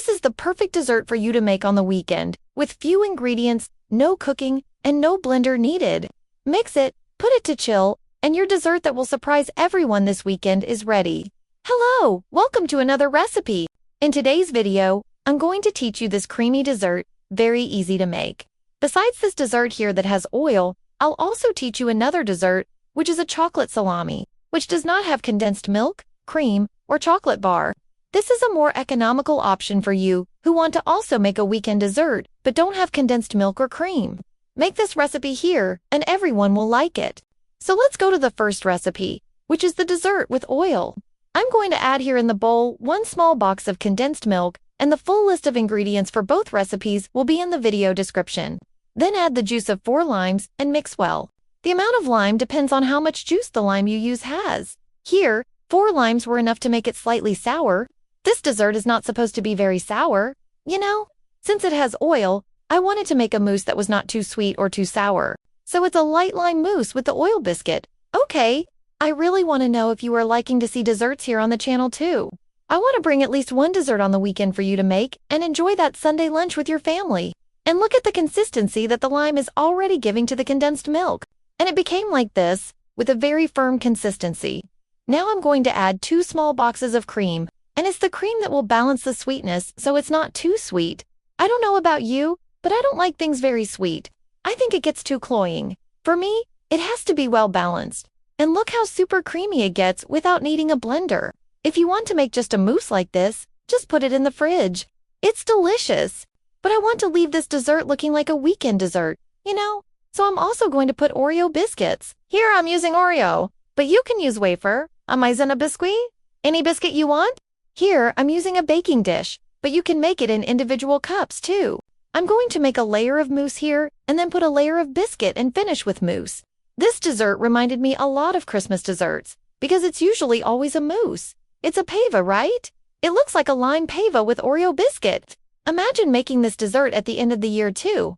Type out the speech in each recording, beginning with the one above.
This is the perfect dessert for you to make on the weekend, with few ingredients, no cooking, and no blender needed. Mix it, put it to chill, and your dessert that will surprise everyone this weekend is ready. Hello, welcome to another recipe. In today's video, I'm going to teach you this creamy dessert, very easy to make. Besides this dessert here that has oil, I'll also teach you another dessert, which is a chocolate salami, which does not have condensed milk, cream, or chocolate bar. This is a more economical option for you who want to also make a weekend dessert but don't have condensed milk or cream. Make this recipe here and everyone will like it. So let's go to the first recipe, which is the dessert with oil. I'm going to add here in the bowl 1 small box of condensed milk, and the full list of ingredients for both recipes will be in the video description. Then add the juice of 4 limes and mix well. The amount of lime depends on how much juice the lime you use has. Here, 4 limes were enough to make it slightly sour. This dessert is not supposed to be very sour. You know, since it has oil, I wanted to make a mousse that was not too sweet or too sour. So it's a light lime mousse with the oil biscuit. Okay, I really want to know if you are liking to see desserts here on the channel too. I want to bring at least one dessert on the weekend for you to make and enjoy that Sunday lunch with your family. And look at the consistency that the lime is already giving to the condensed milk. And it became like this, with a very firm consistency. Now I'm going to add 2 small boxes of cream. And it's the cream that will balance the sweetness so it's not too sweet. I don't know about you, but I don't like things very sweet. I think it gets too cloying. For me, it has to be well balanced. And look how super creamy it gets without needing a blender. If you want to make just a mousse like this, just put it in the fridge. It's delicious. But I want to leave this dessert looking like a weekend dessert, you know? So I'm also going to put Oreo biscuits. Here I'm using Oreo, but you can use wafer, a maizena biscuit, any biscuit you want. Here, I'm using a baking dish, but you can make it in individual cups too. I'm going to make a layer of mousse here and then put a layer of biscuit and finish with mousse. This dessert reminded me a lot of Christmas desserts because it's usually always a mousse. It's a pava, right? It looks like a lime pava with Oreo biscuit. Imagine making this dessert at the end of the year too.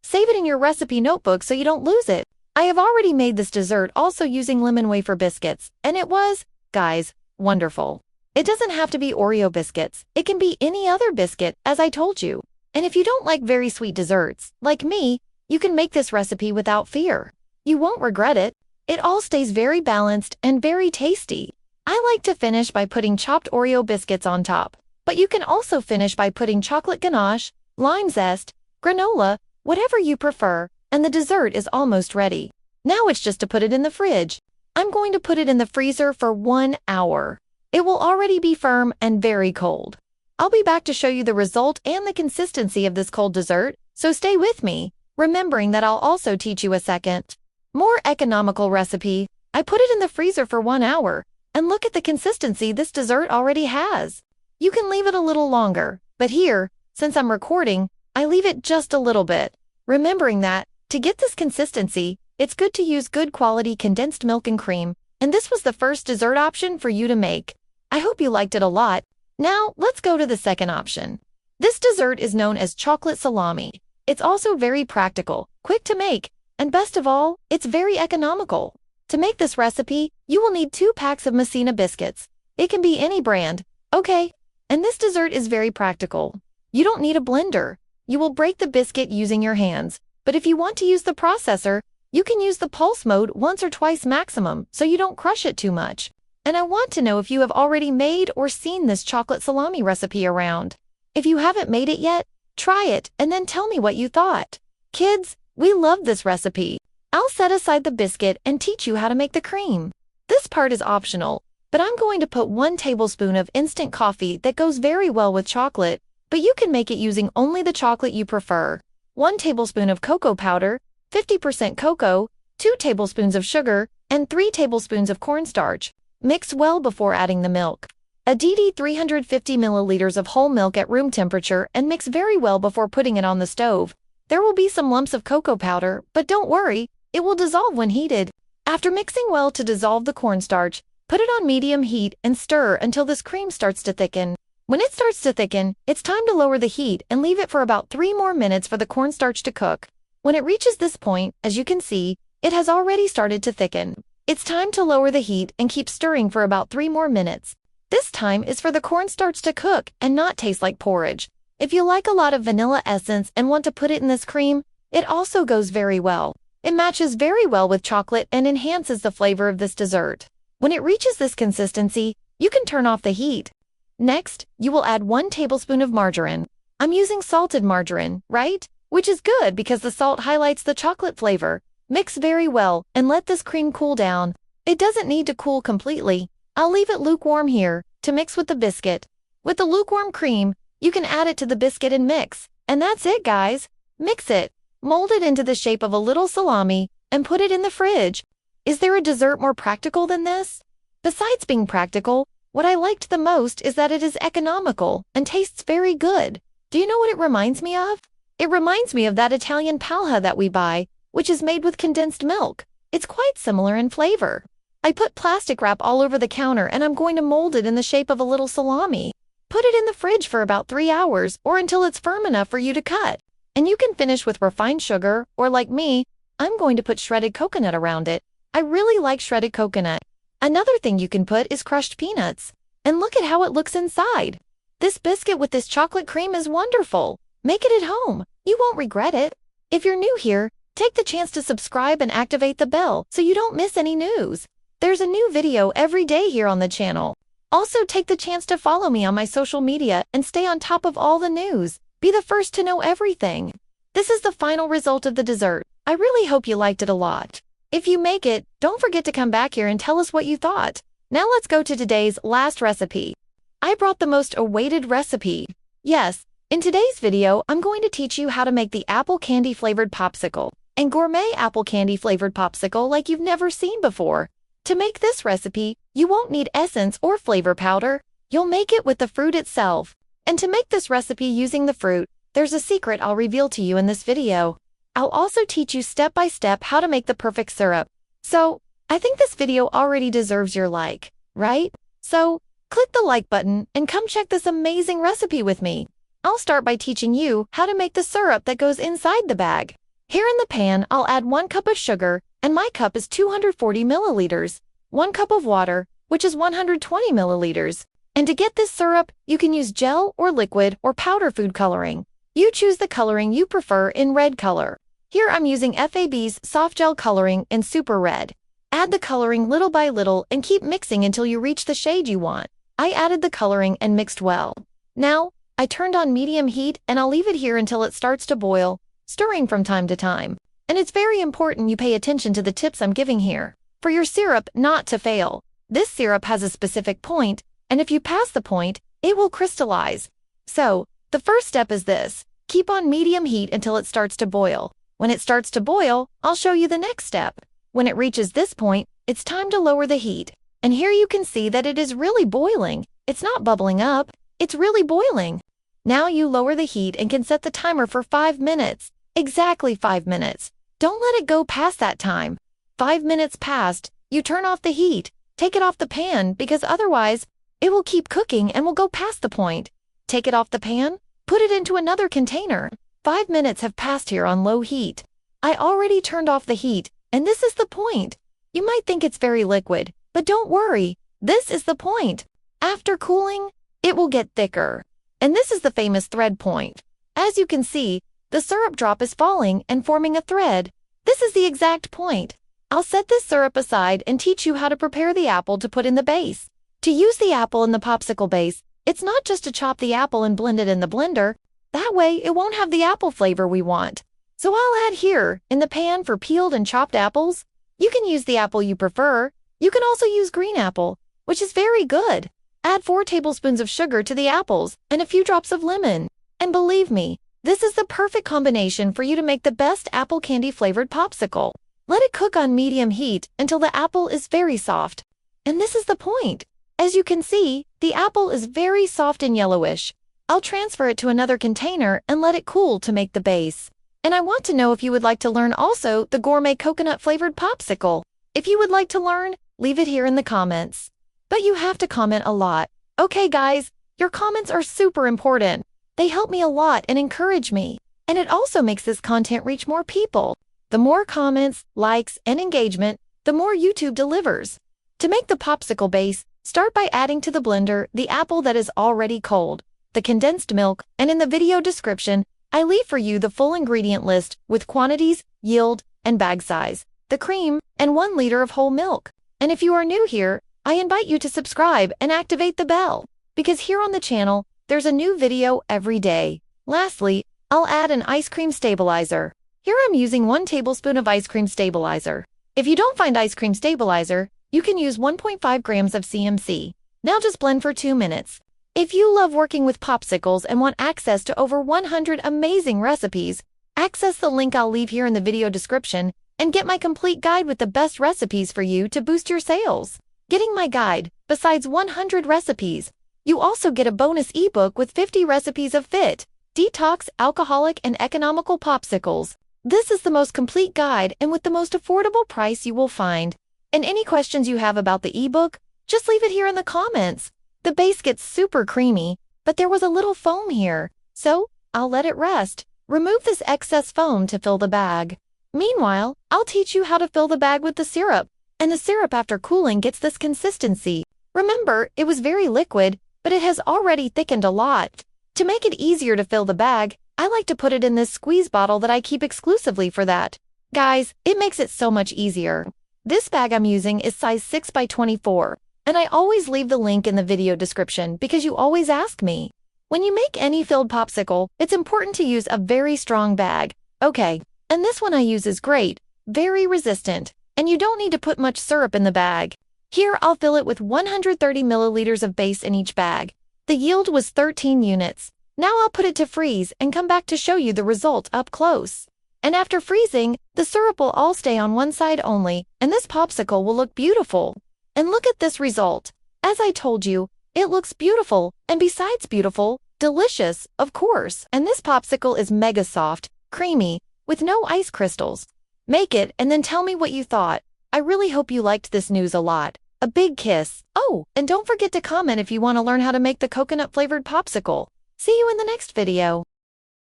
Save it in your recipe notebook so you don't lose it. I have already made this dessert also using lemon wafer biscuits, and it was, guys, wonderful. It doesn't have to be Oreo biscuits. It can be any other biscuit, as I told you. And if you don't like very sweet desserts, like me, you can make this recipe without fear. You won't regret it. It all stays very balanced and very tasty. I like to finish by putting chopped Oreo biscuits on top, but you can also finish by putting chocolate ganache, lime zest, granola, whatever you prefer, and the dessert is almost ready. Now it's just to put it in the fridge. I'm going to put it in the freezer for 1 hour. It will already be firm and very cold. I'll be back to show you the result and the consistency of this cold dessert, so stay with me, remembering that I'll also teach you a second, more economical recipe. I put it in the freezer for 1 hour, and look at the consistency this dessert already has. You can leave it a little longer, but here, since I'm recording, I leave it just a little bit, remembering that, to get this consistency, it's good to use good quality condensed milk and cream, and this was the first dessert option for you to make. I hope you liked it a lot. Now, let's go to the second option. This dessert is known as chocolate salami. It's also very practical, quick to make, and best of all, it's very economical. To make this recipe, you will need 2 packs of maizena biscuits. It can be any brand. Okay, and this dessert is very practical. You don't need a blender. You will break the biscuit using your hands, but if you want to use the processor, you can use the pulse mode once or twice maximum so you don't crush it too much. And I want to know if you have already made or seen this chocolate salami recipe around. If you haven't made it yet, try it and then tell me what you thought. Kids, we love this recipe. I'll set aside the biscuit and teach you how to make the cream. This part is optional, but I'm going to put 1 tablespoon of instant coffee that goes very well with chocolate, but you can make it using only the chocolate you prefer. 1 tablespoon of cocoa powder, 50% cocoa, 2 tablespoons of sugar, and 3 tablespoons of cornstarch. Mix well before adding the milk. Add 350 milliliters of whole milk at room temperature and mix very well before putting it on the stove. There will be some lumps of cocoa powder, but don't worry, it will dissolve when heated. After mixing well to dissolve the cornstarch, put it on medium heat and stir until this cream starts to thicken. When it starts to thicken, it's time to lower the heat and leave it for about 3 more minutes for the cornstarch to cook. When it reaches this point, as you can see, it has already started to thicken. It's time to lower the heat and keep stirring for about 3 more minutes. This time is for the cornstarch to cook and not taste like porridge. If you like a lot of vanilla essence and want to put it in this cream, it also goes very well. It matches very well with chocolate and enhances the flavor of this dessert. When it reaches this consistency, you can turn off the heat. Next, you will add 1 tablespoon of margarine. I'm using salted margarine, right? Which is good because the salt highlights the chocolate flavor. Mix very well and let this cream cool down. It doesn't need to cool completely. I'll leave it lukewarm here to mix with the biscuit. With the lukewarm cream, you can add it to the biscuit and mix. And that's it, guys. Mix it, mold it into the shape of a little salami, and put it in the fridge. Is there a dessert more practical than this? Besides being practical, what I liked the most is that it is economical and tastes very good. Do you know what it reminds me of? It reminds me of that Italian palha that we buy, which is made with condensed milk. It's quite similar in flavor. I put plastic wrap all over the counter and I'm going to mold it in the shape of a little salami. Put it in the fridge for about 3 hours or until it's firm enough for you to cut. And you can finish with refined sugar, or like me, I'm going to put shredded coconut around it. I really like shredded coconut. Another thing you can put is crushed peanuts. And look at how it looks inside. This biscuit with this chocolate cream is wonderful. Make it at home. You won't regret it. If you're new here, take the chance to subscribe and activate the bell so you don't miss any news. There's a new video every day here on the channel. Also, take the chance to follow me on my social media and stay on top of all the news. Be the first to know everything. This is the final result of the dessert. I really hope you liked it a lot. If you make it, don't forget to come back here and tell us what you thought. Now let's go to today's last recipe. I brought the most awaited recipe. Yes, in today's video, I'm going to teach you how to make the apple candy flavored popsicle and gourmet apple candy flavored popsicle like you've never seen before. To make this recipe, you won't need essence or flavor powder. You'll make it with the fruit itself. And to make this recipe using the fruit, there's a secret I'll reveal to you in this video. I'll also teach you step by step how to make the perfect syrup. So, I think this video already deserves your like, right? So, click the like button and come check this amazing recipe with me. I'll start by teaching you how to make the syrup that goes inside the bag. Here in the pan, I'll add 1 cup of sugar, and my cup is 240 milliliters, 1 cup of water, which is 120 milliliters. And to get this syrup, you can use gel or liquid or powder food coloring. You choose the coloring you prefer in red color. Here I'm using FAB's soft gel coloring in super red. Add the coloring little by little and keep mixing until you reach the shade you want. I added the coloring and mixed well. Now, I turned on medium heat and I'll leave it here until it starts to boil, stirring from time to time. And it's very important you pay attention to the tips I'm giving here. For your syrup not to fail, this syrup has a specific point, and if you pass the point, it will crystallize. So, the first step is this. Keep on medium heat until it starts to boil. When it starts to boil, I'll show you the next step. When it reaches this point, it's time to lower the heat. And here you can see that it is really boiling. It's not bubbling up, it's really boiling. Now you lower the heat and can set the timer for 5 minutes. Exactly 5 minutes. Don't let it go past that time. 5 minutes passed, you turn off the heat. Take it off the pan because otherwise, it will keep cooking and will go past the point. Take it off the pan, put it into another container. 5 minutes have passed here on low heat. I already turned off the heat, and this is the point. You might think it's very liquid, but don't worry, this is the point. After cooling, it will get thicker. And this is the famous thread point. As you can see, the syrup drop is falling and forming a thread. This is the exact point. I'll set this syrup aside and teach you how to prepare the apple to put in the base. To use the apple in the popsicle base, it's not just to chop the apple and blend it in the blender. That way, it won't have the apple flavor we want. So I'll add here, in the pan for peeled and chopped apples. You can use the apple you prefer. You can also use green apple, which is very good. Add 4 tablespoons of sugar to the apples and a few drops of lemon. And believe me, this is the perfect combination for you to make the best apple candy flavored popsicle. Let it cook on medium heat until the apple is very soft. And this is the point. As you can see, the apple is very soft and yellowish. I'll transfer it to another container and let it cool to make the base. And I want to know if you would like to learn also the gourmet coconut flavored popsicle. If you would like to learn, leave it here in the comments. But you have to comment a lot. Okay guys, your comments are super important. They help me a lot and encourage me. And it also makes this content reach more people. The more comments, likes, and engagement, the more YouTube delivers. To make the popsicle base, Start by adding to the blender the apple that is already cold, the condensed milk, and in the video description, I leave for you the full ingredient list with quantities, yield, and bag size, the cream, and 1 liter of whole milk. And if you are new here, I invite you to subscribe and activate the bell, because here on the channel, there's a new video every day. Lastly, I'll add an ice cream stabilizer. Here I'm using 1 tablespoon of ice cream stabilizer. If you don't find ice cream stabilizer, you can use 1.5 grams of CMC. Now just blend for 2 minutes. If you love working with popsicles and want access to over 100 amazing recipes, access the link I'll leave here in the video description and get my complete guide with the best recipes for you to boost your sales. Getting my guide, besides 100 recipes, you also get a bonus ebook with 50 recipes of fit, detox, alcoholic, and economical popsicles. This is the most complete guide and with the most affordable price you will find. And any questions you have about the ebook, just leave it here in the comments. The base gets super creamy, but there was a little foam here, so I'll let it rest. Remove this excess foam to fill the bag. Meanwhile, I'll teach you how to fill the bag with the syrup, and the syrup after cooling gets this consistency. Remember, it was very liquid, but it has already thickened a lot. To make it easier to fill the bag, I like to put it in this squeeze bottle that I keep exclusively for that. Guys, it makes it so much easier. This bag I'm using is size 6 by 24, and I always leave the link in the video description because you always ask me. When you make any filled popsicle, it's important to use a very strong bag. Okay, and this one I use is great, very resistant, and you don't need to put much syrup in the bag. Here I'll fill it with 130 milliliters of base in each bag. The yield was 13 units. Now I'll put it to freeze and come back to show you the result up close. And after freezing, the syrup will all stay on one side only, and this popsicle will look beautiful. And look at this result. As I told you, it looks beautiful, and besides beautiful, delicious, of course. And this popsicle is mega soft, creamy, with no ice crystals. Make it and then tell me what you thought. I really hope you liked this news a lot. A big kiss. Oh, and don't forget to comment if you want to learn how to make the coconut-flavored popsicle. See you in the next video.